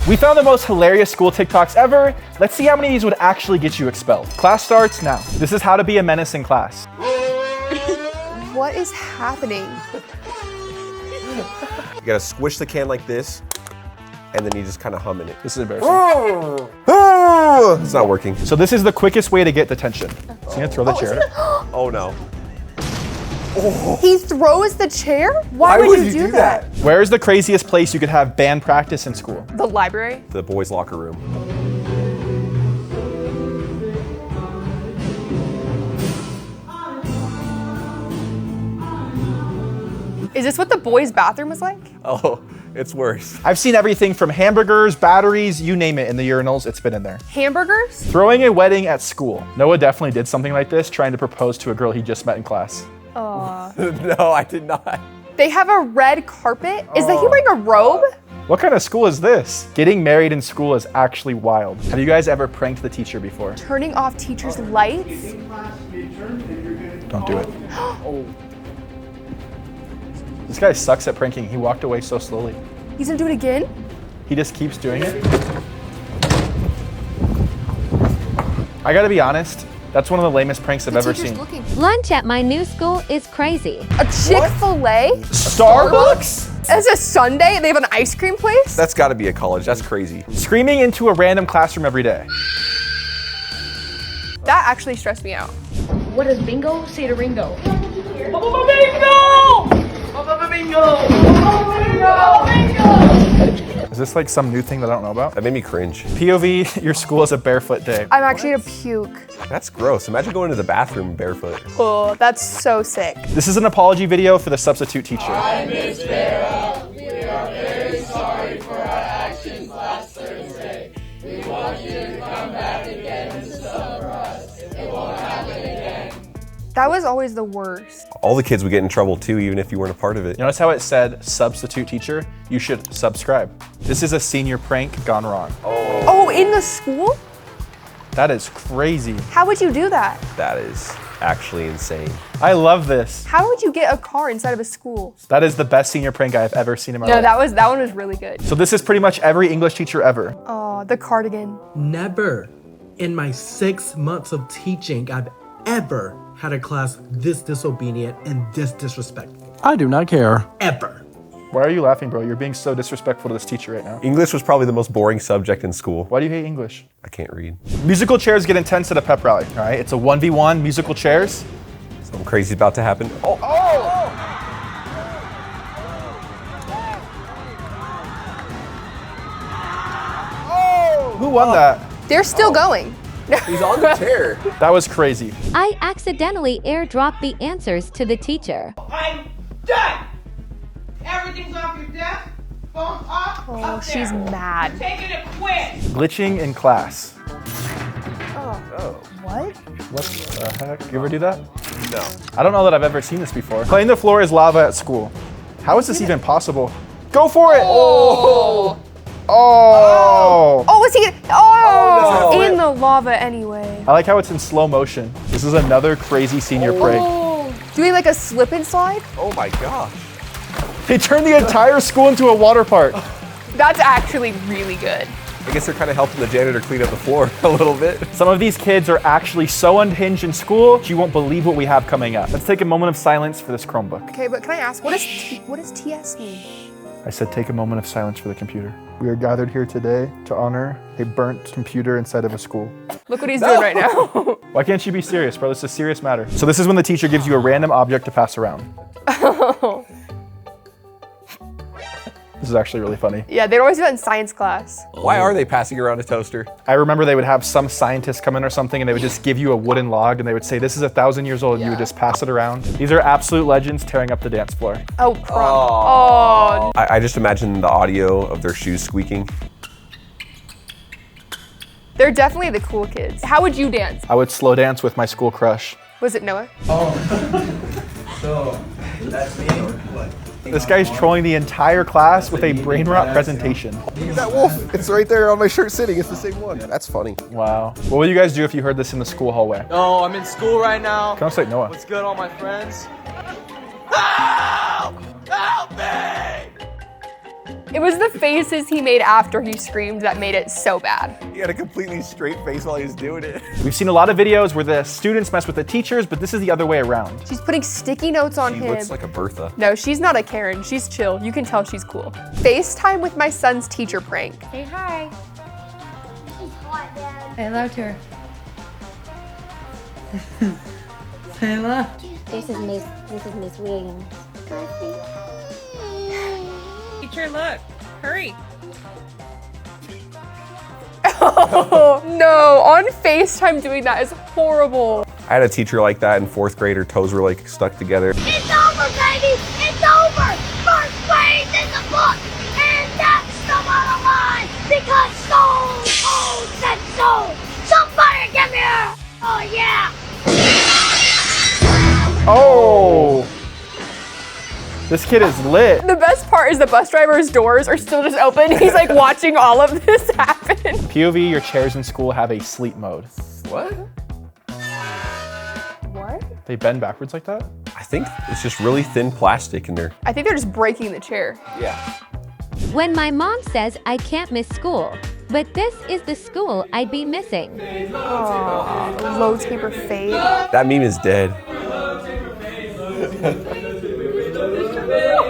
We found the most hilarious school TikToks ever. Let's see how many of these would actually get you expelled. Class starts now. This is how to be a menace in class. What is happening? You gotta squish the can like this, and then you just kind of hum in it. This is embarrassing. It's not working. So this is the quickest way to get detention. So you're gonna throw the chair. Oh no. He throws the chair? Why would you do that? Where is the craziest place you could have band practice in school? The library? The boys' locker room. Is this what the boys' bathroom is like? Oh, it's worse. I've seen everything from hamburgers, batteries, you name it in the urinals, it's been in there. Hamburgers? Throwing a wedding at school. Noah definitely did something like this, trying to propose to a girl he just met in class. No, I did not. They have a red carpet? Is that he wearing a robe? What kind of school is this? Getting married in school is actually wild. Have you guys ever pranked the teacher before? Turning off teachers' lights? Don't do it. This guy sucks at pranking. He walked away so slowly. He's gonna do it again? He just keeps doing it. I gotta be honest, that's one of the lamest pranks I've ever seen. Lunch at my new school is crazy. A Chick-fil-A? Starbucks? It's a Sunday? They have an ice cream place? That's gotta be a college. That's crazy. Screaming into a random classroom every day. That actually stressed me out. What does bingo say to Ringo? Is this like some new thing that I don't know about? That made me cringe. POV, your school is a barefoot day. I'm actually gonna puke. That's gross. Imagine going to the bathroom barefoot. Oh, that's so sick. This is an apology video for the substitute teacher. That was always the worst. All the kids would get in trouble too, even if you weren't a part of it. Notice how it said substitute teacher? You should subscribe. This is a senior prank gone wrong. Oh, in the school? That is crazy. How would you do that? That is actually insane. I love this. How would you get a car inside of a school? That is the best senior prank I've ever seen in my No, life. that one was really good. So this is pretty much every English teacher ever. Oh, the cardigan. Never in my 6 months of teaching I've ever had a class this disobedient and this disrespectful. I do not care. Ever. Why are you laughing, bro? You're being so disrespectful to this teacher right now. English was probably the most boring subject in school. Why do you hate English? I can't read. Musical chairs get intense at a pep rally, all right? It's a 1v1 musical chairs. Something crazy's about to happen. Oh, Who won that? They're still going. he's on the chair. That was crazy. I accidentally airdropped the answers to the teacher. I'm done. Everything's off your desk. Phone's off. Oh, up there. she's mad. Taking a quiz. Glitching in class. What? What the heck? You ever do that? No. I don't know that I've ever seen this before. Playing the floor is lava at school. How is this even possible? Go for it! Oh! Oh, is he? Oh, no. in the lava anyway. I like how it's in slow motion. This is another crazy senior prank. Doing like a slip and slide? Oh my gosh. They turned the entire school into a water park. That's actually really good. I guess they're kind of helping the janitor clean up the floor a little bit. Some of these kids are actually so unhinged in school, you won't believe what we have coming up. Let's take a moment of silence for this Chromebook. Okay, but can I ask, what does TS mean? I said take a moment of silence for the computer. We are gathered here today to honor a burnt computer inside of a school. Look what he's doing right now. Why can't you be serious, bro? This is a serious matter. So this is when the teacher gives you a random object to pass around. This is actually really funny. Yeah, they'd always do that in science class. Why are they passing around a toaster? I remember they would have some scientist come in or something and they would just give you a wooden log and they would say, this is 1,000 years old, and you would just pass it around. These are absolute legends tearing up the dance floor. Oh, prom. Oh. I just imagine the audio of their shoes squeaking. They're definitely the cool kids. How would you dance? I would slow dance with my school crush. Was it Noah? So, that's me or what? This guy's trolling the entire class with a brain rot presentation. Look at that wolf. It's right there on my shirt sitting. It's the same one. That's funny. Wow. What would you guys do if you heard this in the school hallway? Oh, I'm in school right now. Come on, say Noah. What's good, all my friends? Help! Help me! It was the faces he made after he screamed that made it so bad. He had a completely straight face while he was doing it. We've seen a lot of videos where the students mess with the teachers, but this is the other way around. She's putting sticky notes on He him. looks like a Bertha. No, she's not a Karen. She's chill. You can tell she's cool. FaceTime with my son's teacher prank. Say hi. Say hello to her. Say hello. This is Miss Williams. Teacher, look. Hurry. Oh, no. On FaceTime doing that is horrible. I had a teacher like that in 4th grade. Her toes were like stuck together. It's over, baby! It's over! First grade's in the book! And that's the bottom line! Because Stone Cold said so! Somebody give me her! Oh, yeah! Oh! This kid is lit. The best part is the bus driver's doors are still just open. He's like watching all of this happen. POV, your chairs in school have a sleep mode. What? What? They bend backwards like that? I think it's just really thin plastic in there. I think they're just breaking the chair. Yeah. When my mom says I can't miss school, but this is the school I'd be missing. Low taper fade. That meme is dead.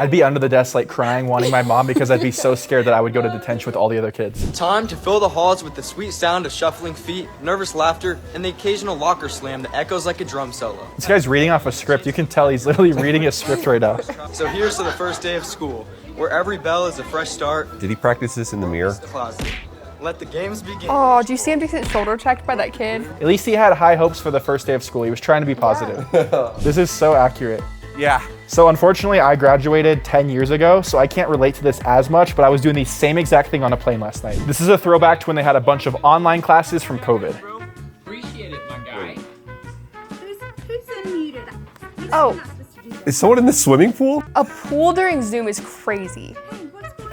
I'd be under the desk like crying, wanting my mom because I'd be so scared that I would go to detention with all the other kids. Time to fill the halls with the sweet sound of shuffling feet, nervous laughter, and the occasional locker slam that echoes like a drum solo. This guy's reading off a script. You can tell he's literally reading a script right now. So here's to the first day of school, where every bell is a fresh start. Did he practice this in the mirror? Closet. Let the games begin. Oh, do you see him get his shoulder checked by that kid? At least he had high hopes for the first day of school. He was trying to be positive. This is so accurate. Yeah. So unfortunately, I graduated 10 years ago, so I can't relate to this as much, but I was doing the same exact thing on a plane last night. This is a throwback to when they had a bunch of online classes from COVID. Appreciate it, my guy. Who's unmuted? Oh, Is someone in the swimming pool? a pool during Zoom is crazy.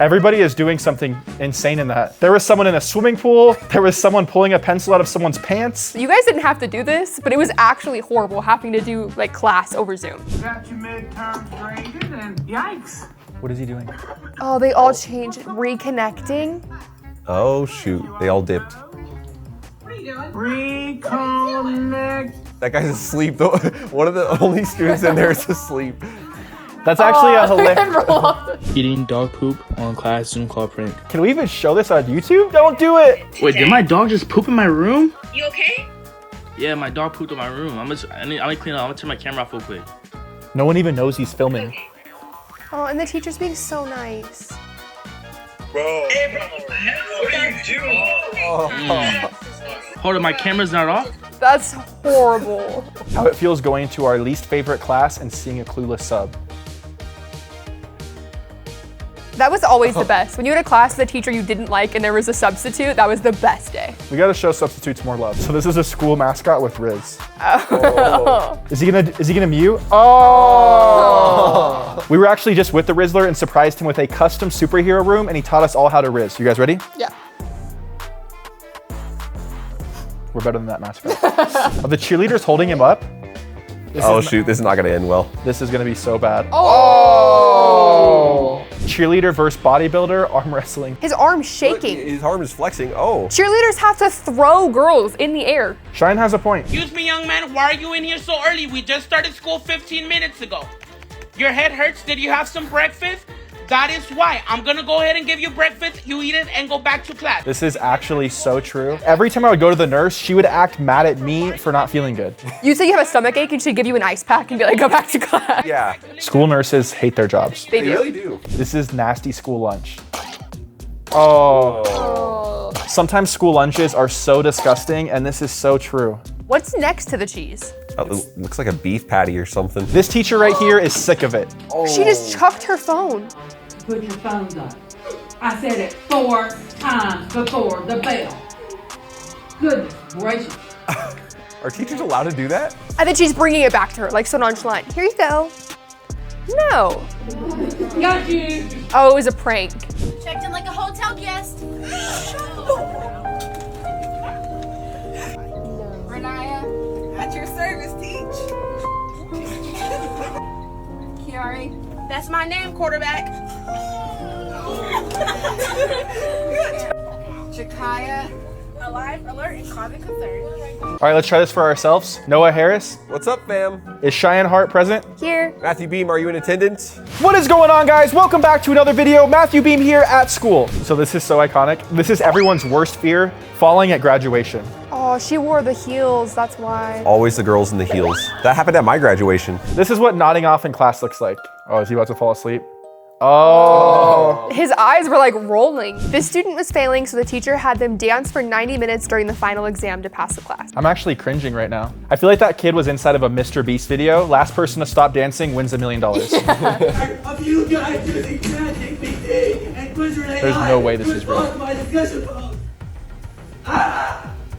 Everybody is doing something insane in that. There was someone in a swimming pool. There was someone pulling a pencil out of someone's pants. You guys didn't have to do this, but it was actually horrible having to do like class over Zoom. Got your midterms graded and yikes. What is he doing? Oh, they all changed. Reconnecting. Oh shoot, they all dipped. What are you doing? Reconnect. That guy's asleep though. One of the only students in there is asleep. That's actually a hilarious. Eating dog poop on class Zoom call prank. Can we even show this on YouTube? Don't do it. Wait, did my dog just poop in my room? You okay? Yeah, my dog pooped in my room. I need to clean it up. I'm gonna turn my camera off real quick. No one even knows he's filming. Oh, and the teacher's being so nice. Hold on, my camera's not off? That's horrible. How it feels going to our least favorite class and seeing a clueless sub. That was always the best. When you had a class with a teacher you didn't like and there was a substitute, that was the best day. We gotta show substitutes more love. So this is a school mascot with Riz. Oh. Is he gonna mute? Oh! We were actually just with the Rizzler and surprised him with a custom superhero room, and he taught us all how to Riz. You guys ready? Yeah. We're better than that mascot. Are the cheerleaders holding him up? Shoot, this is not gonna end well. This is gonna be so bad. Oh! Cheerleader versus bodybuilder, arm wrestling. His arm's shaking. His arm is flexing. Oh. Cheerleaders have to throw girls in the air. Shine has a point. Excuse me, young man. Why are you in here so early? We just started school 15 minutes ago. Your head hurts? Did you have some breakfast? That is why. I'm gonna go ahead and give you breakfast. You eat it and go back to class. This is actually so true. Every time I would go to the nurse, she would act mad at me for not feeling good. You say you have a stomach ache and she'd give you an ice pack and be like, go back to class. Yeah. School nurses hate their jobs. They do. really do. This is nasty school lunch. Oh. Sometimes school lunches are so disgusting, and this is so true. What's next to the cheese? It looks like a beef patty or something. This teacher right here is sick of it. She just chucked her phone. Put your phones on. I said it 4 times before the bell. Goodness gracious. Are teachers allowed to do that? And then she's bringing it back to her, like so nonchalant. Here you go. No. Got you. Oh, it was a prank. Checked in like a hotel guest. Renaya, at your service, Teach. Kiari, that's my name, quarterback. Jakaya, alive, alert, and causing concern. All right, let's try this for ourselves. Noah Harris. What's up, fam? Is Cheyenne Hart present? Here. Matthew Beam, are you in attendance? What is going on, guys? Welcome back to another video. Matthew Beam here at school. So this is so iconic. This is everyone's worst fear, falling at graduation. Oh, she wore the heels, that's why. Always the girls in the heels. That happened at my graduation. This is what nodding off in class looks like. Oh, is he about to fall asleep? Oh. His eyes were like rolling. This student was failing, so the teacher had them dance for 90 minutes during the final exam to pass the class. I'm actually cringing right now. I feel like that kid was inside of a Mr. Beast video. Last person to stop dancing wins $1 million. There's no way this is real.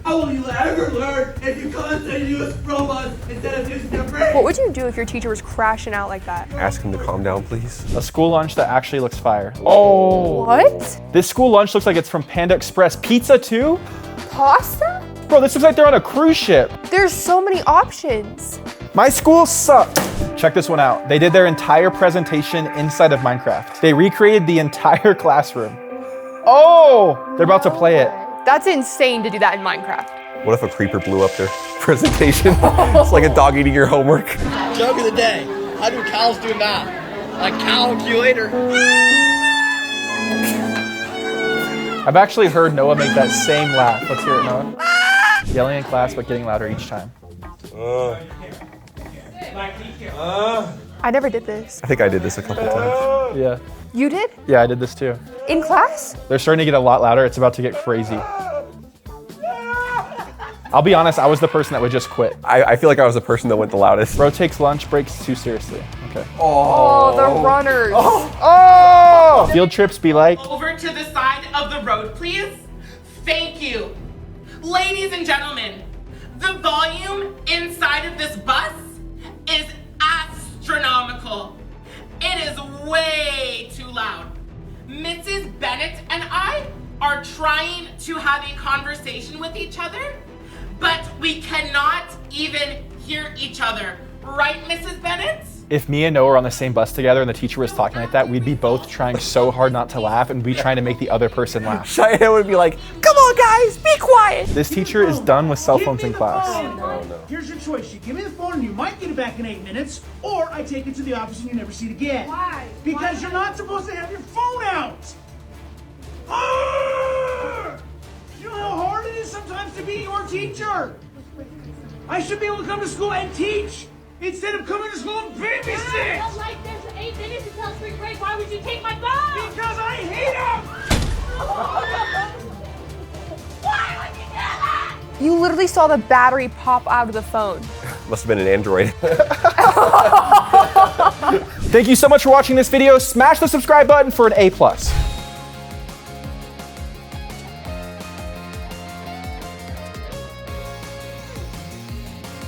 How will you ever learn if you constantly use robots instead of using your brain? What would you do if your teacher was crashing out like that? Ask him to calm down, please. A school lunch that actually looks fire. Oh. What? This school lunch looks like it's from Panda Express. Pizza too? Pasta? Bro, this looks like they're on a cruise ship. There's so many options. My school sucked. Check this one out. They did their entire presentation inside of Minecraft. They recreated the entire classroom. Oh, they're about to play it. That's insane to do that in Minecraft. What if a creeper blew up their presentation? It's like a dog eating your homework. Joke of the day. How do cows do math? Like calculator. I've actually heard Noah make that same laugh. Let's hear it, Noah. Yelling in class, but getting louder each time. I never did this. I think I did this a couple times. Yeah. You did? Yeah, I did this too. In class? They're starting to get a lot louder. It's about to get crazy. I'll be honest, I was the person that would just quit. I feel like I was the person that went the loudest. Bro takes lunch breaks too seriously. Okay. Oh, the runners. Oh! Field trips be like. Over to the side of the road, please. Thank you. Ladies and gentlemen, the volume inside of this bus is astronomical. It is way too loud. Mrs. Bennett and I are trying to have a conversation with each other, but we cannot even hear each other. Right, Mrs. Bennett? If me and Noah were on the same bus together and the teacher was talking like that, we'd be both trying so hard not to laugh and be trying to make the other person laugh. Cheyenne would be like, come on guys, be quiet. This teacher is done with cell phones in class. Here's your choice. You give me the phone and you might get it back in 8 minutes, or I take it to the office and you never see it again. Why? Because you're not supposed to have your phone out. You know how hard it is sometimes to be your teacher. I should be able to come to school and teach instead of coming to school and babysit. But like there's 8 minutes until spring break. Why would you take my phone? Because I hate him. Why would you do that? You literally saw the battery pop out of the phone. must have been an Android. Thank you so much for watching this video. Smash the subscribe button for an A+.